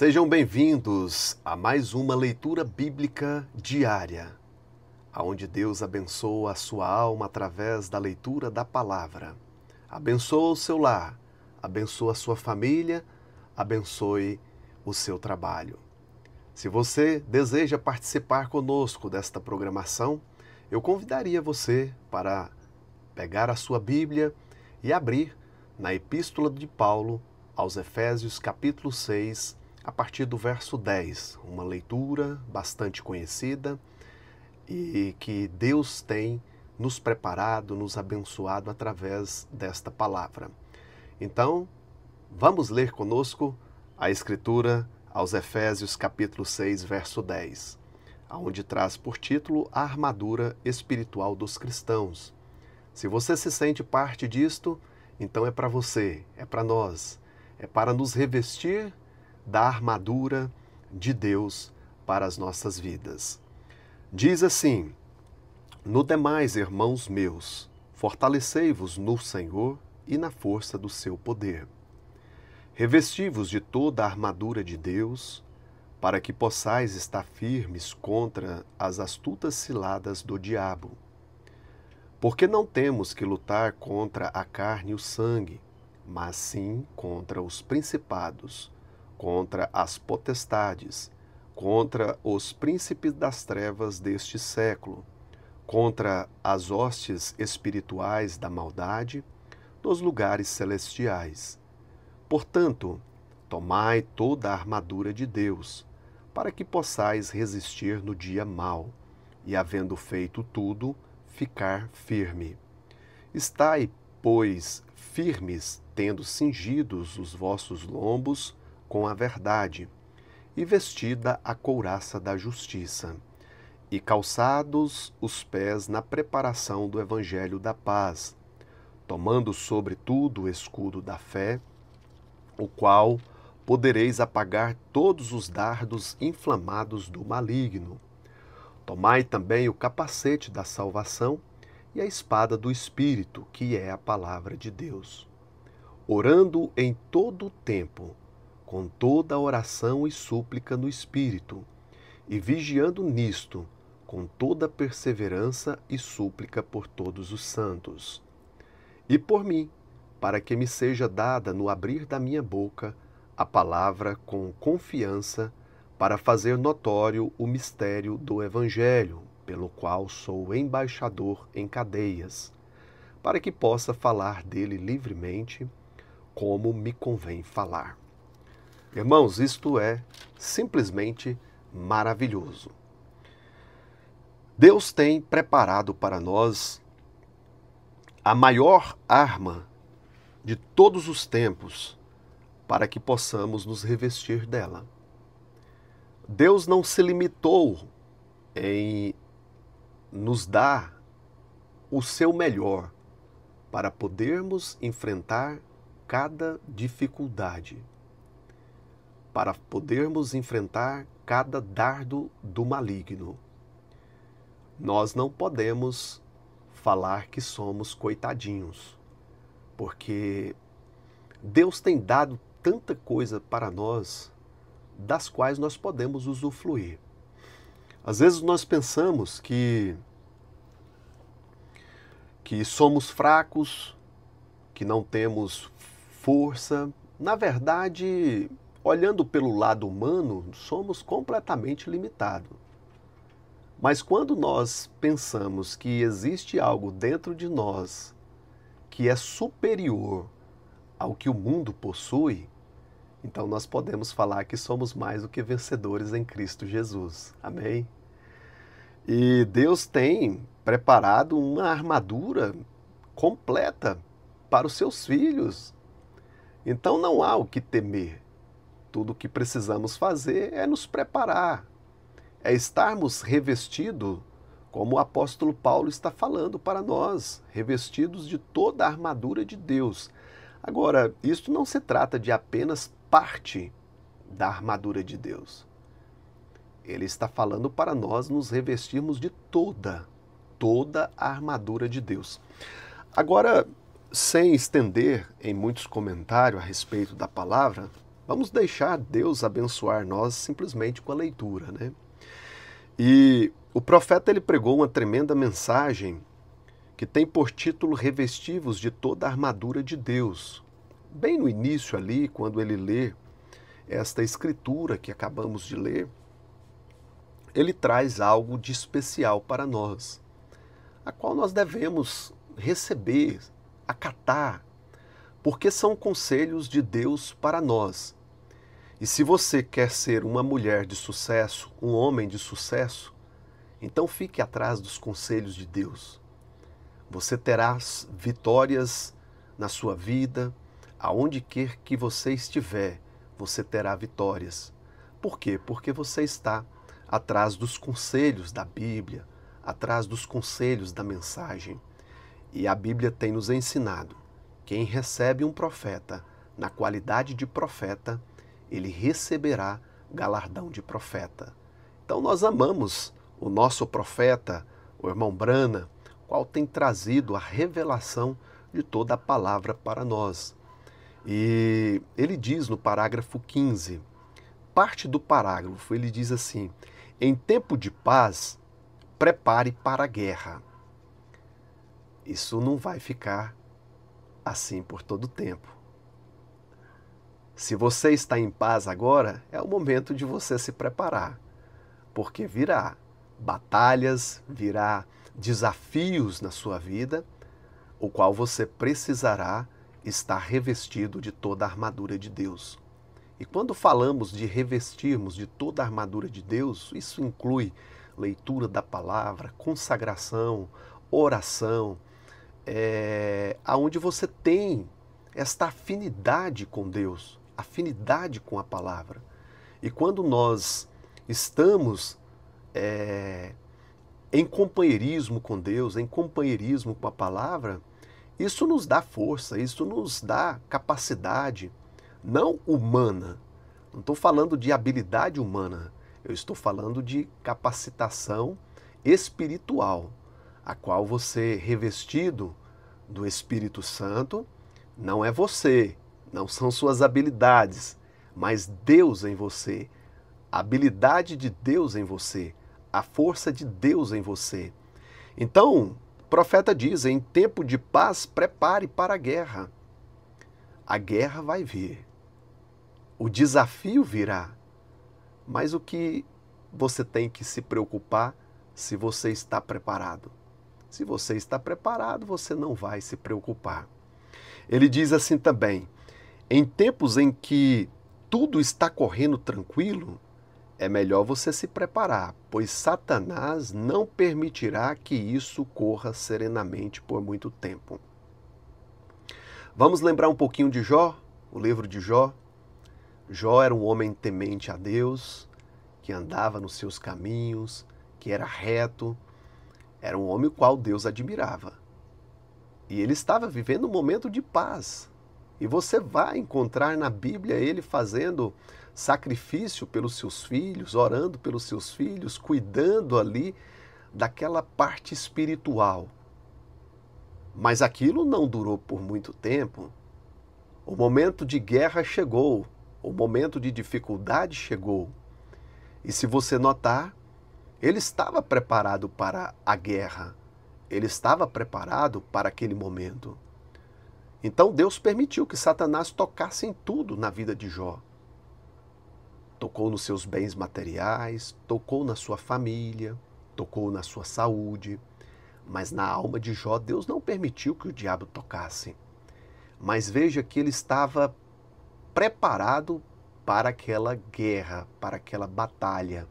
Sejam bem-vindos a mais uma leitura bíblica diária, onde Deus abençoa a sua alma através da leitura da palavra. Abençoa o seu lar, abençoa a sua família, abençoe o seu trabalho. Se você deseja participar conosco desta programação, eu convidaria você para pegar a sua Bíblia e abrir na Epístola de Paulo aos Efésios, capítulo 6, a partir do verso 10, uma leitura bastante conhecida e que Deus tem nos preparado, nos abençoado através desta palavra. Então, vamos ler conosco a Escritura aos Efésios, capítulo 6, verso 10, onde traz por título a armadura espiritual dos cristãos. Se você se sente parte disto, então é para você, é para nós, é para nos revestir da armadura de Deus para as nossas vidas. Diz assim: No demais, irmãos meus, fortalecei-vos no Senhor e na força do seu poder. Revesti-vos de toda a armadura de Deus, para que possais estar firmes contra as astutas ciladas do diabo. Porque não temos que lutar contra a carne e o sangue, mas sim contra os principados, contra as potestades, contra os príncipes das trevas deste século, contra as hostes espirituais da maldade nos lugares celestiais. Portanto, tomai toda a armadura de Deus, para que possais resistir no dia mau, e havendo feito tudo, ficar firme. Estai, pois, firmes, tendo cingidos os vossos lombos com a verdade, e vestida a couraça da justiça, e calçados os pés na preparação do evangelho da paz, tomando sobretudo o escudo da fé, o qual podereis apagar todos os dardos inflamados do maligno. Tomai também o capacete da salvação e a espada do Espírito, que é a palavra de Deus. Orando em todo o tempo, com toda oração e súplica no Espírito, e vigiando nisto, com toda perseverança e súplica por todos os santos. E por mim, para que me seja dada no abrir da minha boca a palavra com confiança, para fazer notório o mistério do Evangelho, pelo qual sou embaixador em cadeias, para que possa falar dele livremente, como me convém falar. Irmãos, isto é simplesmente maravilhoso. Deus tem preparado para nós a maior arma de todos os tempos para que possamos nos revestir dela. Deus não se limitou em nos dar o seu melhor para podermos enfrentar cada dificuldade, para podermos enfrentar cada dardo do maligno. Nós não podemos falar que somos coitadinhos, porque Deus tem dado tanta coisa para nós, das quais nós podemos usufruir. Às vezes nós pensamos que somos fracos, que não temos força. Na verdade, olhando pelo lado humano, somos completamente limitados. Mas quando nós pensamos que existe algo dentro de nós que é superior ao que o mundo possui, então nós podemos falar que somos mais do que vencedores em Cristo Jesus. Amém? E Deus tem preparado uma armadura completa para os seus filhos. Então não há o que temer. Tudo o que precisamos fazer é nos preparar, é estarmos revestidos, como o apóstolo Paulo está falando para nós, revestidos de toda a armadura de Deus. Agora, isso não se trata de apenas parte da armadura de Deus. Ele está falando para nós nos revestirmos de toda a armadura de Deus. Agora, sem estender em muitos comentários a respeito da palavra, Vamos deixar Deus abençoar nós simplesmente com a leitura, né? E o profeta ele pregou uma tremenda mensagem que tem por título Revestivos de toda a armadura de Deus. Bem no início ali, quando ele lê esta escritura que acabamos de ler, ele traz algo de especial para nós, a qual nós devemos receber, acatar, porque são conselhos de Deus para nós. E se você quer ser uma mulher de sucesso, um homem de sucesso, então fique atrás dos conselhos de Deus. Você terá vitórias na sua vida, aonde quer que você estiver, você terá vitórias. Por quê? Porque você está atrás dos conselhos da Bíblia, atrás dos conselhos da mensagem. E a Bíblia tem nos ensinado, quem recebe um profeta na qualidade de profeta, ele receberá galardão de profeta. Então nós amamos o nosso profeta, o irmão Brana, qual tem trazido a revelação de toda a palavra para nós. E ele diz no parágrafo 15, parte do parágrafo, ele diz assim: em tempo de paz, prepare para a guerra. Isso não vai ficar assim por todo o tempo. Se você está em paz agora, é o momento de você se preparar, porque virá batalhas, virá desafios na sua vida, o qual você precisará estar revestido de toda a armadura de Deus. E quando falamos de revestirmos de toda a armadura de Deus, isso inclui leitura da palavra, consagração, oração, aonde você tem esta afinidade com Deus, afinidade com a palavra. E quando nós estamos em companheirismo com Deus, em companheirismo com a palavra, isso nos dá força, isso nos dá capacidade, não humana. Não estou falando de habilidade humana, eu estou falando de capacitação espiritual, a qual você, revestido do Espírito Santo, não é você, não são suas habilidades, mas Deus em você, a habilidade de Deus em você, a força de Deus em você. Então, o profeta diz, em tempo de paz, prepare para a guerra. A guerra vai vir, o desafio virá, mas o que você tem que se preocupar se você está preparado? Se você está preparado, você não vai se preocupar. Ele diz assim também, em tempos em que tudo está correndo tranquilo, é melhor você se preparar, pois Satanás não permitirá que isso corra serenamente por muito tempo. Vamos lembrar um pouquinho de Jó, o livro de Jó. Jó era um homem temente a Deus, que andava nos seus caminhos, que era reto, era um homem o qual Deus admirava. E ele estava vivendo um momento de paz. E você vai encontrar na Bíblia ele fazendo sacrifício pelos seus filhos, orando pelos seus filhos, cuidando ali daquela parte espiritual. Mas aquilo não durou por muito tempo. O momento de guerra chegou, o momento de dificuldade chegou. E se você notar, ele estava preparado para a guerra, ele estava preparado para aquele momento. Então Deus permitiu que Satanás tocasse em tudo na vida de Jó. Tocou nos seus bens materiais, tocou na sua família, tocou na sua saúde, mas na alma de Jó Deus não permitiu que o diabo tocasse. Mas veja que ele estava preparado para aquela guerra, para aquela batalha.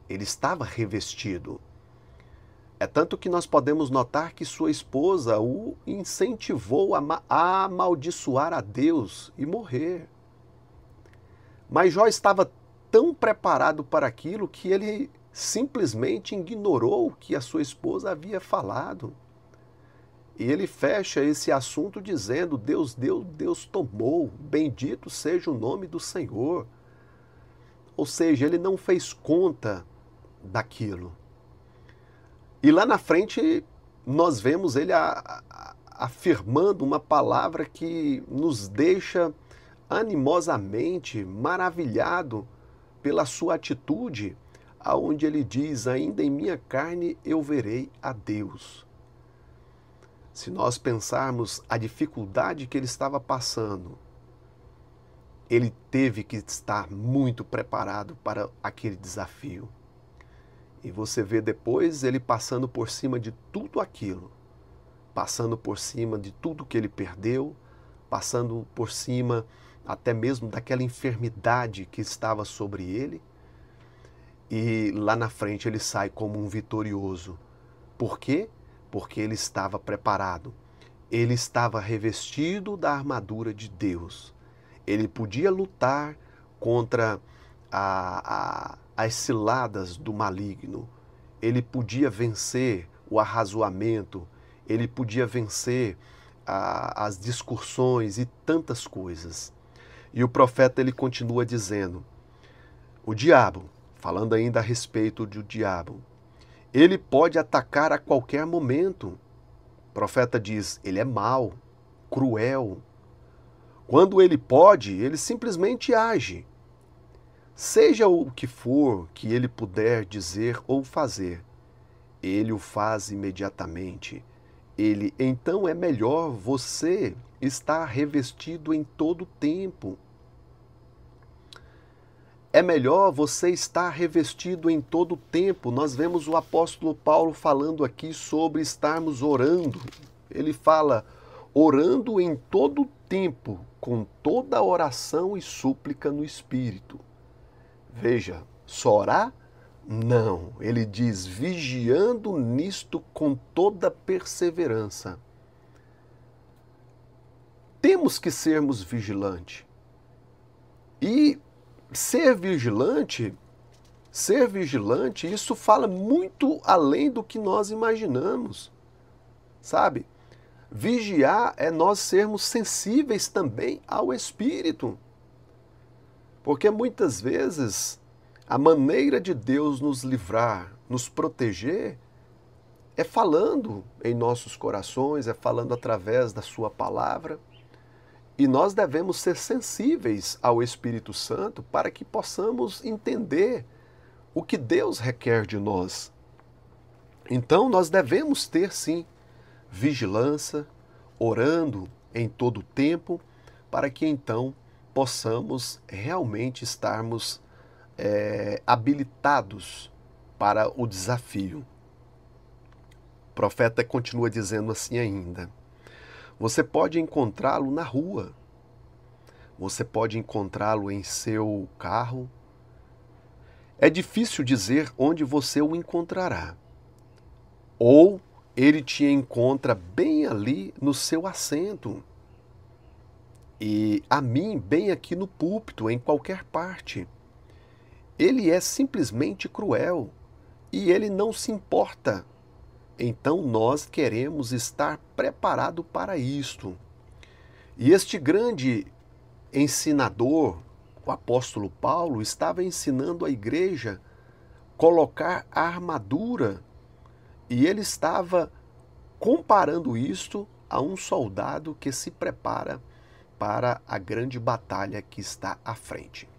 Ele estava revestido. É tanto que nós podemos notar que sua esposa o incentivou a amaldiçoar a Deus e morrer. Mas Jó estava tão preparado para aquilo que ele simplesmente ignorou o que a sua esposa havia falado. E ele fecha esse assunto dizendo, Deus deu, Deus tomou, bendito seja o nome do Senhor. Ou seja, ele não fez conta daquilo. E lá na frente nós vemos ele afirmando uma palavra que nos deixa animosamente maravilhado pela sua atitude, aonde ele diz: ainda em minha carne eu verei a Deus. Se nós pensarmos a dificuldade que ele estava passando, ele teve que estar muito preparado para aquele desafio. E você vê depois ele passando por cima de tudo aquilo, passando por cima de tudo que ele perdeu, passando por cima até mesmo daquela enfermidade que estava sobre ele, e lá na frente ele sai como um vitorioso. Por quê? Porque ele estava preparado, ele estava revestido da armadura de Deus. Ele podia lutar contra as ciladas do maligno, ele podia vencer o arrazoamento, ele podia vencer as discussões e tantas coisas. E o profeta ele continua dizendo: o diabo, falando ainda a respeito do diabo, ele pode atacar a qualquer momento. O profeta diz: ele é mau, cruel. Quando ele pode, ele simplesmente age. Seja o que for que ele puder dizer ou fazer, ele o faz imediatamente. Então é melhor você estar revestido em todo o tempo. É melhor você estar revestido em todo o tempo. Nós vemos o apóstolo Paulo falando aqui sobre estarmos orando. Ele fala: orando em todo o tempo, com toda oração e súplica no Espírito. Veja, só orar? Não. Ele diz: vigiando nisto com toda perseverança. Temos que sermos vigilantes. E ser vigilante, isso fala muito além do que nós imaginamos, sabe? Vigiar é nós sermos sensíveis também ao Espírito. Porque muitas vezes a maneira de Deus nos livrar, nos proteger, é falando em nossos corações, é falando através da sua palavra. E nós devemos ser sensíveis ao Espírito Santo para que possamos entender o que Deus requer de nós. Então nós devemos ter sim vigilância, orando em todo o tempo, para que então possamos realmente estarmos habilitados para o desafio. O profeta continua dizendo assim ainda: você pode encontrá-lo na rua, você pode encontrá-lo em seu carro. É difícil dizer onde você o encontrará. Ou ele te encontra bem ali no seu assento. E a mim, bem aqui no púlpito, em qualquer parte. Ele é simplesmente cruel e ele não se importa. Então nós queremos estar preparados para isto. E este grande ensinador, o apóstolo Paulo, estava ensinando a igreja a colocar a armadura. E ele estava comparando isto a um soldado que se prepara para a grande batalha que está à frente.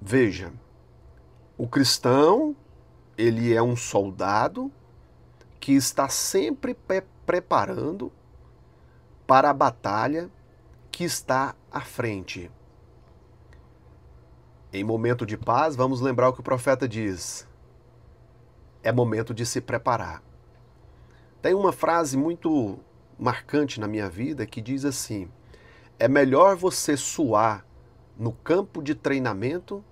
Veja, o cristão, ele é um soldado que está sempre preparando para a batalha que está à frente. Em momento de paz, vamos lembrar o que o profeta diz: é momento de se preparar. Tem uma frase muito marcante na minha vida que diz assim: é melhor você suar no campo de treinamento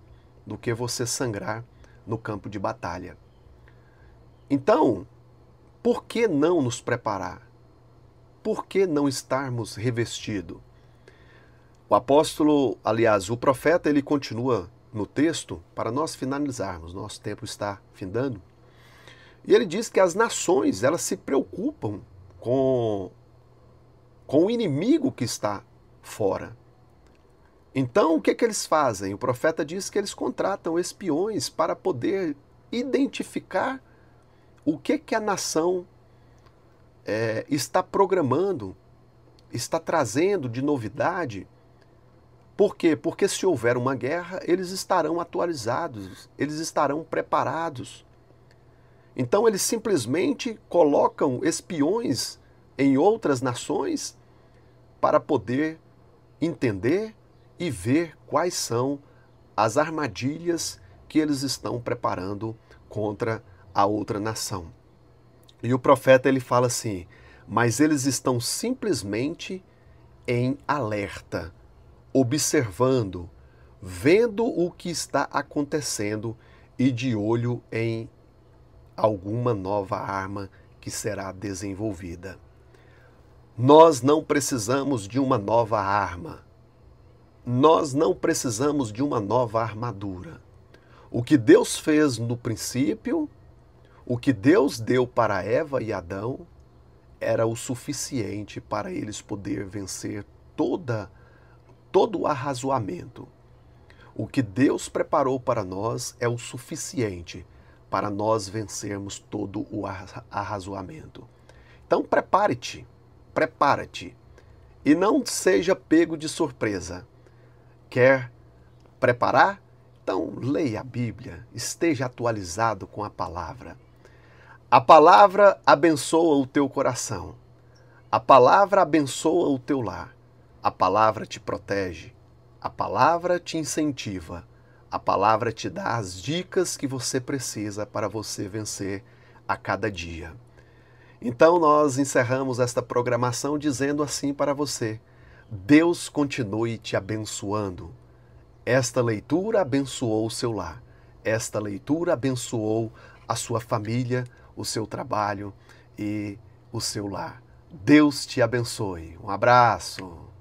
do que você sangrar no campo de batalha. Então, por que não nos preparar? Por que não estarmos revestidos? O apóstolo, aliás, o profeta, ele continua no texto, para nós finalizarmos, nosso tempo está findando, e ele diz que as nações, elas se preocupam com o inimigo que está fora. Então, o que eles fazem? O profeta diz que eles contratam espiões para poder identificar o que a nação está programando, está trazendo de novidade. Por quê? Porque se houver uma guerra, eles estarão atualizados, eles estarão preparados. Então eles simplesmente colocam espiões em outras nações para poder entender e ver quais são as armadilhas que eles estão preparando contra a outra nação. E o profeta ele fala assim: mas eles estão simplesmente em alerta, observando, vendo o que está acontecendo e de olho em alguma nova arma que será desenvolvida. Nós não precisamos de uma nova arma. Nós não precisamos de uma nova armadura. O que Deus fez no princípio, o que Deus deu para Eva e Adão, era o suficiente para eles poderem vencer todo o arrazoamento. O que Deus preparou para nós é o suficiente para nós vencermos todo o arrazoamento. Então prepare-te, prepara-te e não seja pego de surpresa. Quer preparar? Então leia a Bíblia, esteja atualizado com a palavra. A palavra abençoa o teu coração. A palavra abençoa o teu lar. A palavra te protege. A palavra te incentiva. A palavra te dá as dicas que você precisa para você vencer a cada dia. Então nós encerramos esta programação dizendo assim para você: Deus continue te abençoando. Esta leitura abençoou o seu lar. Esta leitura abençoou a sua família, o seu trabalho e o seu lar. Deus te abençoe. Um abraço.